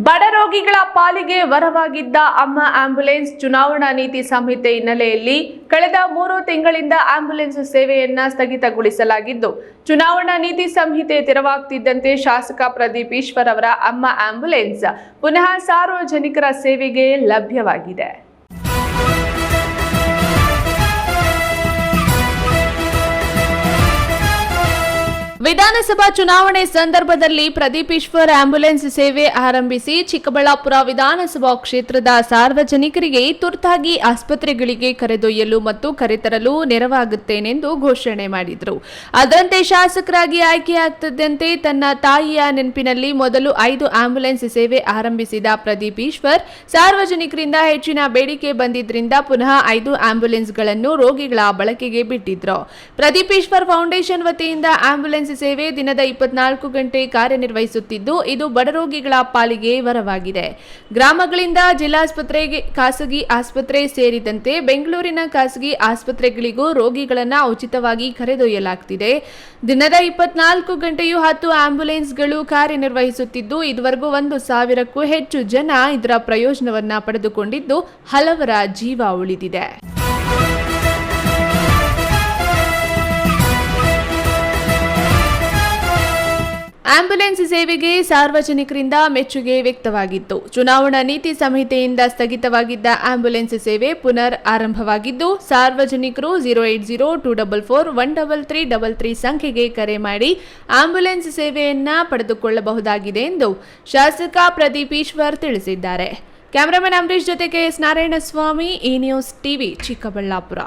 ಬಡ ರೋಗಿಗಳ ಪಾಲಿಗೆ ವರವಾಗಿದ್ದ ಅಮ್ಮ ಆಂಬ್ಯುಲೆನ್ಸ್ ಚುನಾವಣಾ ನೀತಿ ಸಂಹಿತೆ ಹಿನ್ನೆಲೆಯಲ್ಲಿ ಕಳೆದ 3 ತಿಂಗಳಿಂದ ಆಂಬ್ಯುಲೆನ್ಸ್ ಸೇವೆಯನ್ನ ಸ್ಥಗಿತಗೊಳಿಸಲಾಗಿದ್ದು, ಚುನಾವಣಾ ನೀತಿ ಸಂಹಿತೆ ತೆರವಾಗುತ್ತಿದ್ದಂತೆ ಶಾಸಕ ಪ್ರದೀಪ್ ಈಶ್ವರ್ ಅವರ ಅಮ್ಮ ಆಂಬ್ಯುಲೆನ್ಸ್ ಪುನಃ ಸಾರ್ವಜನಿಕರ ಸೇವೆಗೆ ಲಭ್ಯವಾಗಿದೆ. ವಿಧಾನಸಭಾ ಚುನಾವಣೆ ಸಂದರ್ಭದಲ್ಲಿ ಪ್ರದೀಪ್ ಈಶ್ವರ್ ಆಂಬ್ಯುಲೆನ್ಸ್ ಸೇವೆ ಆರಂಭಿಸಿ ಚಿಕ್ಕಬಳ್ಳಾಪುರ ವಿಧಾನಸಭಾ ಕ್ಷೇತ್ರದ ಸಾರ್ವಜನಿಕರಿಗೆ ತುರ್ತಾಗಿ ಆಸ್ಪತ್ರೆಗಳಿಗೆ ಕರೆದೊಯ್ಯಲು ಮತ್ತು ಕರೆತರಲು ನೆರವಾಗುತ್ತೇನೆಂದು ಘೋಷಣೆ ಮಾಡಿದರು. ಅದರಂತೆ ಶಾಸಕರಾಗಿ ಆಯ್ಕೆಯಾಗುತ್ತಿದ್ದಂತೆ ತನ್ನ ತಾಯಿಯ ನೆನಪಿನಲ್ಲಿ ಮೊದಲು 5 ಆಂಬ್ಯುಲೆನ್ಸ್ ಸೇವೆ ಆರಂಭಿಸಿದ ಪ್ರದೀಪ್ ಈಶ್ವರ್ ಸಾರ್ವಜನಿಕರಿಂದ ಹೆಚ್ಚಿನ ಬೇಡಿಕೆ ಬಂದಿದ್ದರಿಂದ ಪುನಃ 5 ಆಂಬ್ಯುಲೆನ್ಸ್ಗಳನ್ನು ರೋಗಿಗಳ ಬಳಕೆಗೆ ಬಿಟ್ಟಿದ್ರು. ಪ್ರದೀಪ್ ಈಶ್ವರ್ ಫೌಂಡೇಶನ್ ವತಿಯಿಂದ ಆಂಬ್ಯುಲೆನ್ಸ್ ಸೇವೆ ದಿನದ 24 ಗಂಟೆ ಕಾರ್ಯನಿರ್ವಹಿಸುತ್ತಿದ್ದು, ಇದು ಬಡ ರೋಗಿಗಳ ಪಾಲಿಗೆ ವರವಾಗಿದೆ. ಗ್ರಾಮಗಳಿಂದ ಜಿಲ್ಲಾಸ್ಪತ್ರೆಗೆ ಖಾಸಗಿ ಆಸ್ಪತ್ರೆ ಸೇರಿದಂತೆ ಬೆಂಗಳೂರಿನ ಖಾಸಗಿ ಆಸ್ಪತ್ರೆಗಳಿಗೂ ರೋಗಿಗಳನ್ನು ಉಚಿತವಾಗಿ ಕರೆದೊಯ್ಯಲಾಗುತ್ತಿದೆ. ದಿನದ 24 ಗಂಟೆಯೂ 10 ಆಂಬ್ಯುಲೆನ್ಸ್ಗಳು ಕಾರ್ಯನಿರ್ವಹಿಸುತ್ತಿದ್ದು, ಇದುವರೆಗೂ 1,000ಕ್ಕೂ ಹೆಚ್ಚು ಜನ ಇದರ ಪ್ರಯೋಜನವನ್ನ ಪಡೆದುಕೊಂಡಿದ್ದು, ಹಲವರ ಜೀವ ಉಳಿದಿದೆ. ಆಂಬ್ಯುಲೆನ್ಸ್ ಸೇವೆಗೆ ಸಾರ್ವಜನಿಕರಿಂದ ಮೆಚ್ಚುಗೆ ವ್ಯಕ್ತವಾಗಿತ್ತು. ಚುನಾವಣಾ ನೀತಿ ಸಂಹಿತೆಯಿಂದ ಸ್ಥಗಿತವಾಗಿದ್ದ ಆಂಬ್ಯುಲೆನ್ಸ್ ಸೇವೆ ಪುನರ್ ಆರಂಭವಾಗಿದ್ದು, ಸಾರ್ವಜನಿಕರು 08024413333 ಸಂಖ್ಯೆಗೆ ಕರೆ ಮಾಡಿ ಆಂಬ್ಯುಲೆನ್ಸ್ ಸೇವೆಯನ್ನ ಪಡೆದುಕೊಳ್ಳಬಹುದಾಗಿದೆ ಎಂದು ಶಾಸಕ ಪ್ರದೀಪ್ ಈಶ್ವರ್ ತಿಳಿಸಿದ್ದಾರೆ. ಕ್ಯಾಮರಾಮನ್ ಅಂಬರೀಶ್ ಜೊತೆಗೆ ಎಸ್ ನಾರಾಯಣಸ್ವಾಮಿ, ಈ ನ್ಯೂಸ್ ಟಿವಿ, ಚಿಕ್ಕಬಳ್ಳಾಪುರ.